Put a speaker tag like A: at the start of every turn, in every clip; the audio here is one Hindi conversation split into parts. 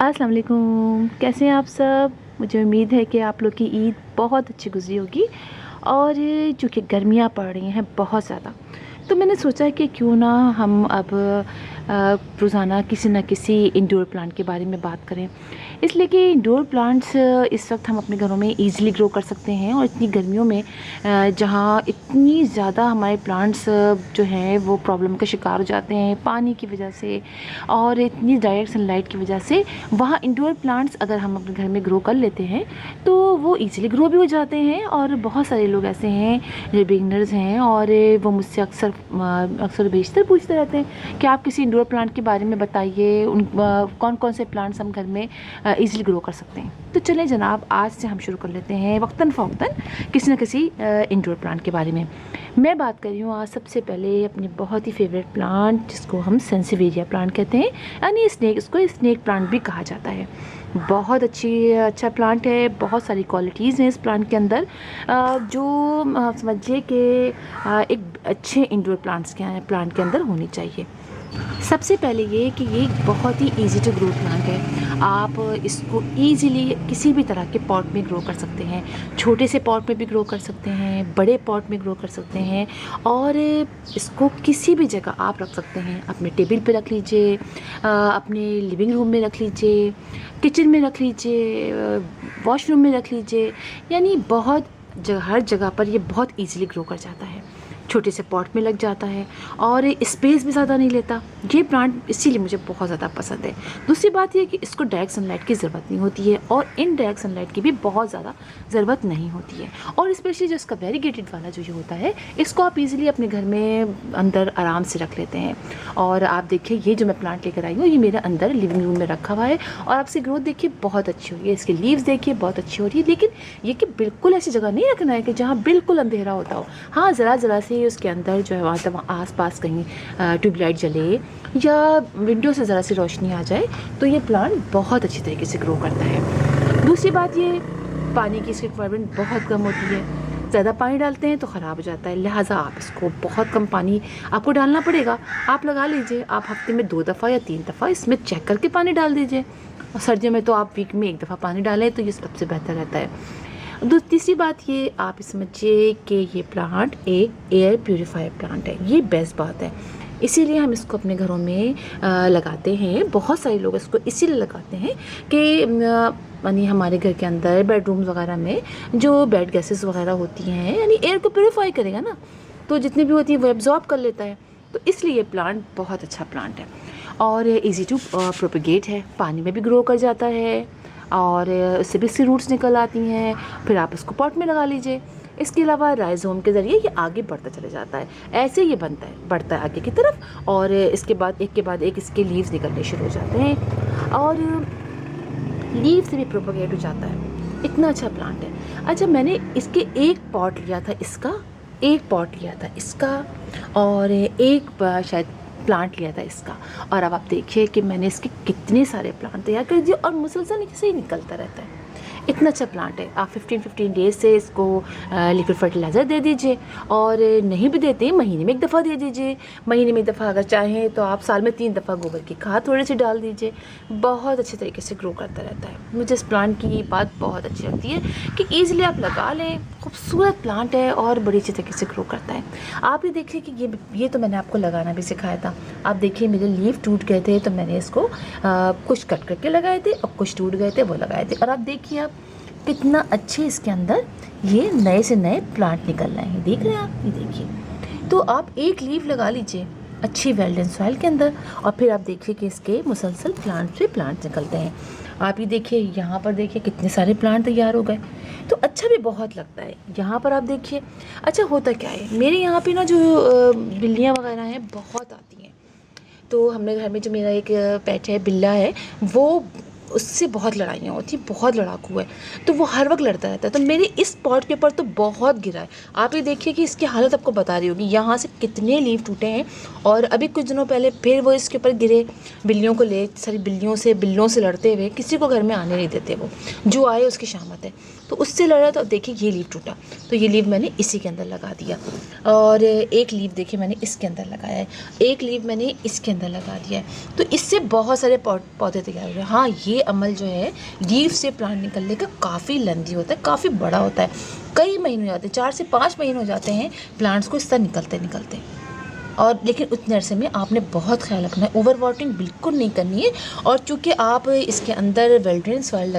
A: अस्सलाम वालेकुम। कैसे हैं आप सब? मुझे उम्मीद है कि आप लोग की ईद बहुत अच्छी गुजरी होगी। और चूँकि गर्मियाँ पड़ रही हैं बहुत ज़्यादा, तो मैंने सोचा कि क्यों ना हम अब रोज़ाना किसी न किसी इंडोर प्लांट के बारे में बात करें। इसलिए कि इंडोर प्लांट्स इस वक्त हम अपने घरों में ईज़िली ग्रो कर सकते हैं। और इतनी गर्मियों में जहाँ इतनी ज़्यादा हमारे प्लांट्स जो हैं वो प्रॉब्लम का शिकार हो जाते हैं पानी की वजह से और इतनी डायरेक्ट सनलाइट की वजह से, वहाँ इंडोर प्लांट्स अगर हम अपने घर में ग्रो कर लेते हैं तो वो ईज़िली ग्रो भी हो जाते हैं। और बहुत सारे लोग ऐसे हैं जो बिगिनर्स हैं और वो मुझसे अक्सर बेशतर पूछते रहते हैं कि आप किसी इंडोर प्लांट के बारे में बताइए, उन कौन कौन से प्लांट्स हम घर में ईज़िली ग्रो कर सकते हैं। तो चलें जनाब, आज से हम शुरू कर लेते हैं वक्तन फ़वक्तन किसी न किसी इंडोर प्लांट के बारे में। मैं बात कर रही हूँ आज सबसे पहले अपने बहुत ही फेवरेट प्लांट, जिसको हम सेंसिवेरिया प्लांट कहते हैं, यानी इसको स्नेक प्लांट भी कहा जाता है। बहुत अच्छा प्लांट है, बहुत सारी क्वालिटीज़ हैं इस प्लांट के अंदर जो समझिए कि एक अच्छे इंडोर प्लांट के अंदर होनी चाहिए। सबसे पहले ये कि ये बहुत ही इजी टू ग्रो प्लांट है। आप इसको इजीली किसी भी तरह के पॉट में ग्रो कर सकते हैं। छोटे से पॉट में भी ग्रो कर सकते हैं, बड़े पॉट में ग्रो कर सकते हैं। और इसको किसी भी जगह आप रख सकते हैं। अपने टेबल पे रख लीजिए, अपने लिविंग रूम में रख लीजिए, किचन में रख लीजिए, वॉशरूम में रख लीजिए, यानी हर जगह पर ये बहुत ईजीली ग्रो कर जाता है। छोटे से पॉट में लग जाता है और स्पेस भी ज़्यादा नहीं लेता ये प्लांट, इसीलिए मुझे बहुत ज़्यादा पसंद है। दूसरी बात यह कि इसको डायरेक्ट सनलाइट की ज़रूरत नहीं होती है और इनडायरेक्ट सनलाइट की भी बहुत ज़्यादा ज़रूरत नहीं होती है। और स्पेशली जो इसका वेरीगेटेड वाला जो ये होता है, इसको आप इजीली अपने घर में अंदर आराम से रख लेते हैं। और आप देखिए, ये जो मैं प्लांट लेकर आई हूँ, ये मेरे अंदर लिविंग रूम में रखा हुआ है और आपसे ग्रोथ देखिए बहुत अच्छी हो रही है। इसकी लीव्स देखिए बहुत अच्छी हो रही है। लेकिन ये कि बिल्कुल ऐसी जगह नहीं रखना है कि जहाँ बिल्कुल अंधेरा होता हो। हाँ, ज़रा से उसके अंदर जो है वहाँ आस-पास कहीं ट्यूबलाइट जले या विंडो से ज़रा सी रोशनी आ जाए तो ये प्लांट बहुत अच्छी तरीके से ग्रो करता है। दूसरी बात, ये पानी की इसकी रिक्वायरमेंट बहुत कम होती है। ज़्यादा पानी डालते हैं तो ख़राब हो जाता है, लिहाजा आप इसको बहुत कम पानी आपको डालना पड़ेगा। आप लगा लीजिए, आप हफ्ते में 2 दफ़ा या 3 दफ़ा इसमें चेक करके पानी डाल दीजिए। और सर्दियों में तो आप वीक में 1 दफ़ा पानी डालें तो ये सबसे बेहतर रहता है। तीसरी बात, ये आप समझिए कि ये प्लांट एक एयर प्यूरीफायर प्लांट है। ये बेस्ट बात है, इसीलिए हम इसको अपने घरों में लगाते हैं। बहुत सारे लोग इसको इसीलिए लगाते हैं कि यानी हमारे घर के अंदर बेडरूम्स वगैरह में जो बेड गैसेस वगैरह होती हैं, यानी एयर को प्यूरीफाई करेगा ना, तो जितनी भी होती है वो एब्जॉर्ब कर लेता है। तो इसलिए ये प्लांट बहुत अच्छा प्लांट है और ईजी टू प्रोपेगेट है। पानी में भी ग्रो कर जाता है और उससे भी इसकी रूट्स निकल आती हैं। फिर आप इसको पॉट में लगा लीजिए। इसके अलावा राइजोम के ज़रिए ये आगे बढ़ता चला जाता है। ऐसे ये बढ़ता है आगे की तरफ और इसके बाद एक के बाद एक इसके लीव्स निकलने शुरू हो जाते हैं और लीव से भी प्रोपेगेट हो जाता है। इतना अच्छा प्लांट है। अच्छा, मैंने इसके एक पॉट लिया था इसका और एक शायद प्लांट लिया था इसका। और अब आप देखिए कि मैंने इसके कितने सारे प्लांट तैयार कर दिए और मुसलसल नीचे से ही निकलता रहता है। इतना अच्छा प्लांट है। आप 15 डेज़ से इसको लिक्विड फर्टिलाइज़र दे दीजिए और नहीं भी देते महीने में 1 दफ़ा दे दीजिए। महीने में 1 दफ़ा अगर चाहें तो आप साल में 3 दफ़ा गोबर की खाद थोड़ी सी डाल दीजिए। बहुत अच्छे तरीके से ग्रो करता रहता है। मुझे इस प्लांट की बात बहुत अच्छी लगती है कि ईज़िली आप लगा लें। खूबसूरत प्लांट है और बड़ी अच्छी तरीके से ग्रो करता है। आप ही देखिए कि ये तो मैंने आपको लगाना भी सिखाया था। आप देखिए, मेरे लीफ टूट गए थे तो मैंने इसको कुछ कट करके लगाए थे और कुछ टूट गए थे वो लगाए थे। और आप देखिए आप कितना अच्छे इसके अंदर ये नए से नए प्लांट निकल रहे हैं। देख रहे हैं आप, ये देखिए। तो आप एक लीफ लगा लीजिए अच्छी वेल्डन सॉइल के अंदर और फिर आप देखिए कि इसके मुसलसल प्लांट से प्लांट निकलते हैं। आप ये देखिए, यहाँ पर देखिए कितने सारे प्लांट तैयार हो गए। तो अच्छा भी बहुत लगता है। यहाँ पर आप देखिए। अच्छा, होता क्या है, मेरे यहाँ पे ना जो बिल्लियाँ वगैरह हैं बहुत आती हैं। तो हमने घर में जो मेरा एक पेट है, बिल्ला है, वो उससे बहुत लड़ाइयाँ होती हैं, बहुत लड़ाकू है। तो वो हर वक्त लड़ता रहता है। तो मेरे इस पॉट के ऊपर तो बहुत गिरा है। आप ये देखिए कि इसकी हालत आपको बता रही होगी, यहाँ से कितने लीफ टूटे हैं। और अभी कुछ दिनों पहले फिर वो इसके ऊपर गिरे। बिल्लियों को ले सारी बिल्लों से लड़ते हुए, किसी को घर में आने नहीं देते वो, जो आए उसकी शामत है। तो उससे लड़ा तो देखिए ये लीफ टूटा, तो ये लीफ मैंने इसी के अंदर लगा दिया। और एक लीफ देखिए मैंने इसके अंदर लगाया है, एक लीफ मैंने इसके अंदर लगा दिया है। तो इससे बहुत सारे पौधे तैयार हो रहे हैं। हाँ, ये ये अमल जो है लीफ से प्लांट निकलने का काफ़ी लेंथी होता है, काफ़ी बड़ा होता है। कई महीने हो जाते हैं, 4 से 5 महीने हो जाते हैं प्लांट्स को इस तरह निकलते निकलते। और लेकिन उतने अरसे में आपने बहुत ख्याल रखना है, ओवर वाटरिंग बिल्कुल नहीं करनी है। और चूँकि आप इसके अंदर वेल ड्रेन सॉइल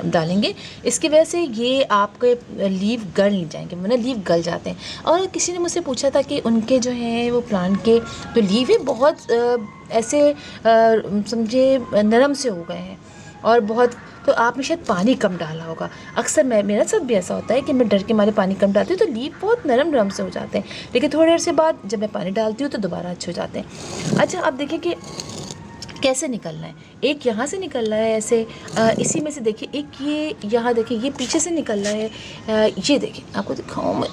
A: डालेंगे, इसकी वजह से ये आपके लीफ गल नहीं जाएंगे, वरना लीफ गल जाते हैं। और किसी ने मुझसे पूछा था कि उनके जो हैं वो प्लांट के जो लीफ है बहुत ऐसे समझे नरम से हो गए हैं और बहुत, तो आपने शायद पानी कम डाला होगा। अक्सर मेरे साथ भी ऐसा होता है कि मैं डर के मारे पानी कम डालती हूँ तो लीफ बहुत नरम नरम से हो जाते हैं, लेकिन थोड़ी देर से बाद जब मैं पानी डालती हूँ तो दोबारा अच्छे हो जाते हैं। अच्छा, अब देखिए कि कैसे निकलना है। एक यहाँ से निकल रहा है ऐसे, इसी में से देखिए एक ये यहाँ देखिए ये पीछे से निकल रहा है, ये देखिए आपको दिखाऊँ मैं,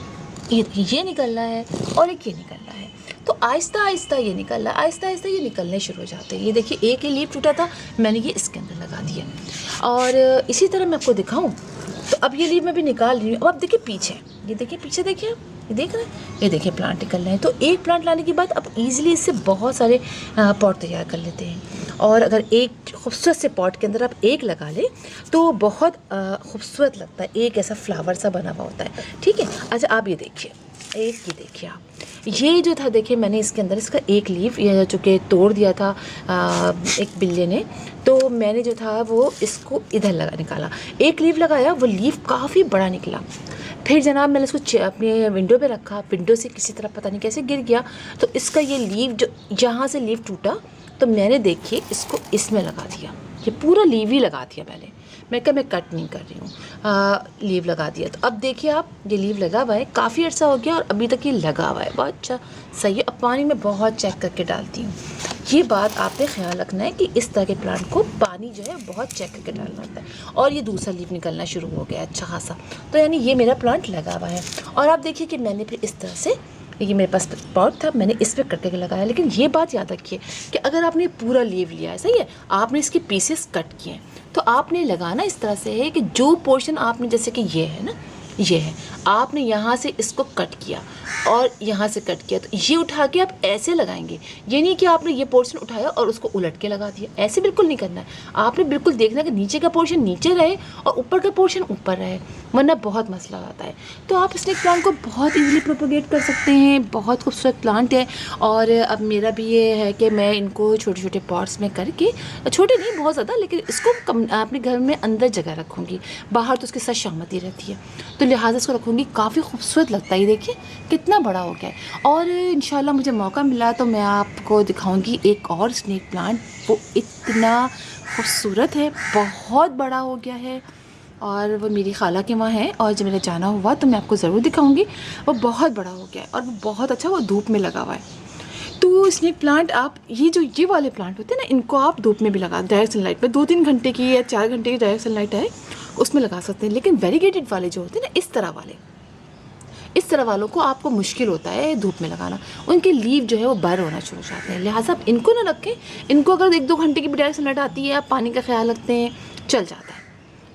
A: ये निकल रहा है और एक ये निकल रहा है। तो आहिस्ता आहिस्ता ये निकल रहा है, आहिस्ता आहिस्ता ये निकलने शुरू हो जाते हैं। ये देखिए एक ही लीफ टूटा था, मैंने ये इसके अंदर लगा दिया। और इसी तरह मैं आपको दिखाऊं तो अब ये लीफ मैं भी निकाल रही हूँ। अब आप देखिए पीछे, ये देखिए पीछे, देखिए ये देख रहे हैं, ये देखिए प्लांट निकल रहे हैं। तो एक प्लांट लाने के बाद आप इजीली इससे बहुत सारे पॉट तैयार कर लेते हैं। और अगर एक खूबसूरत से पॉट के अंदर आप एक लगा लें तो बहुत खूबसूरत लगता है, एक ऐसा फ्लावर सा बना हुआ होता है। ठीक है, अच्छा आप ये देखिए, एक ये देखिए आप, ये जो था देखिए मैंने इसके अंदर इसका एक लीफ ये चूँकि तोड़ दिया था एक बिल्ली ने, तो मैंने जो था वो इसको इधर निकाला, एक लीफ लगाया, वो लीफ काफ़ी बड़ा निकला। फिर जनाब मैंने इसको अपने विंडो पे रखा, विंडो से किसी तरह पता नहीं कैसे गिर गया, तो इसका ये लीफ जो यहाँ से लीफ टूटा तो मैंने देखिए इसको इसमें लगा दिया, ये पूरा लीव ही लगा दिया। पहले मैं कहा मैं कट नहीं कर रही हूँ, लीव लगा दिया। तो अब देखिए आप, ये लीव लगा हुआ है, काफ़ी अर्सा हो गया और अभी तक ये लगा हुआ है, बहुत अच्छा सही है। अब पानी में बहुत चेक करके डालती हूँ। ये बात आपने ख्याल रखना है कि इस तरह के प्लांट को पानी जो है बहुत चेक करके डालना होता है। और ये दूसरा लीफ निकलना शुरू हो गया अच्छा खासा, तो यानी ये मेरा प्लांट लगा हुआ है। और आप देखिए कि मैंने फिर इस तरह से, ये मेरे पास पॉट था, मैंने इस पर कट करके लगाया। लेकिन ये बात याद रखिए कि अगर आपने पूरा लीव लिया है, सही है, आपने इसके पीसेस कट किए हैं, तो आपने लगाना इस तरह से है कि जो पोर्शन आपने, जैसे कि ये है ना, ये है, आपने यहाँ से इसको कट किया और यहाँ से कट किया, तो ये उठा के आप ऐसे लगाएंगे। ये नहीं कि आपने ये पोर्शन उठाया और उसको उलट के लगा दिया, ऐसे बिल्कुल नहीं करना है। आपने बिल्कुल देखना है कि नीचे का पोर्शन नीचे रहे और ऊपर का पोर्शन ऊपर रहे, वरना बहुत मसला आता है। तो आप स्नेक प्लांट को बहुत ईजिली प्रोपोगेट कर सकते हैं, बहुत खूबसूरत प्लांट है। और अब मेरा भी ये है कि मैं इनको छोटे छोटे पॉट्स में करके, छोटे नहीं बहुत ज़्यादा, लेकिन इसको अपने घर में अंदर जगह रखूँगी, बाहर तो उसके साथ शामती रहती है, तो लिहाजा इसको रखूँगी। काफ़ी खूबसूरत लगता है, ये देखिए कितना बड़ा हो गया है। और इंशाल्लाह मुझे मौका मिला तो मैं आपको दिखाऊंगी एक और स्नेक प्लांट, वो इतना खूबसूरत है, बहुत बड़ा हो गया है और वो मेरी खाला के वहाँ है, और जब मेरा जाना हुआ तो मैं आपको ज़रूर दिखाऊंगी। वो बहुत बड़ा हो गया है और वो बहुत अच्छा, वो धूप में लगा हुआ है। तो स्नेक प्लांट आप ये वाले प्लांट होते हैं ना, इनको आप धूप में भी लगा, डायरेक्ट सनलाइट में 2-3 घंटे की या 4 घंटे की डायरेक्ट सनलाइट है उसमें लगा सकते हैं। लेकिन वेरीगेटेड वाले जो होते हैं ना, इस तरह वालों को आपको मुश्किल होता है धूप में लगाना, उनके लीव जो है वो बर होना शुरू हो जाते हैं। लिहाजा आप इनको ना रखें, इनको अगर 1-2 घंटे की भी डायरेक्ट सनलाइट आती है, आप पानी का ख्याल रखते हैं, चल जाता है।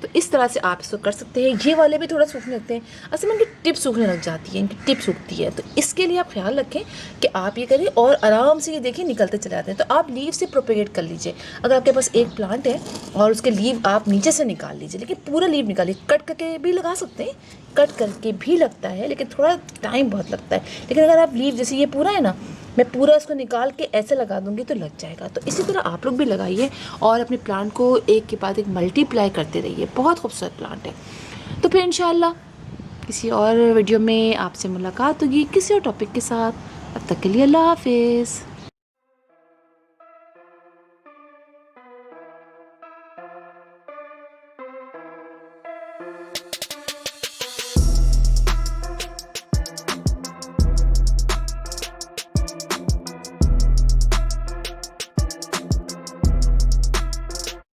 A: तो इस तरह से आप इसको कर सकते हैं। ये वाले भी थोड़ा सूखने लगते हैं, असल में इनकी टिप सूखने लग जाती है, इनकी टिप सूखती है, तो इसके लिए आप ख्याल रखें कि आप ये करें और आराम से ये देखिए निकलते चले जाते हैं। तो आप लीव से प्रोपेगेट कर लीजिए। अगर आपके पास एक प्लांट है और उसके लीव आप नीचे से निकाल लीजिए, लेकिन पूरा लीव निकालिए, कट करके भी लगा सकते हैं, कट करके भी लगता है, लेकिन थोड़ा टाइम बहुत लगता है। लेकिन अगर आप लीव, जैसे ये पूरा है ना, मैं पूरा इसको निकाल के ऐसे लगा दूंगी तो लग जाएगा। तो इसी तरह आप लोग भी लगाइए और अपने प्लांट को एक के बाद एक मल्टीप्लाई करते रहिए, बहुत खूबसूरत प्लांट है। तो फिर इंशाल्लाह किसी और वीडियो में आपसे मुलाकात होगी किसी और टॉपिक के साथ। अब तक के लिए अल्लाह हाफिज़।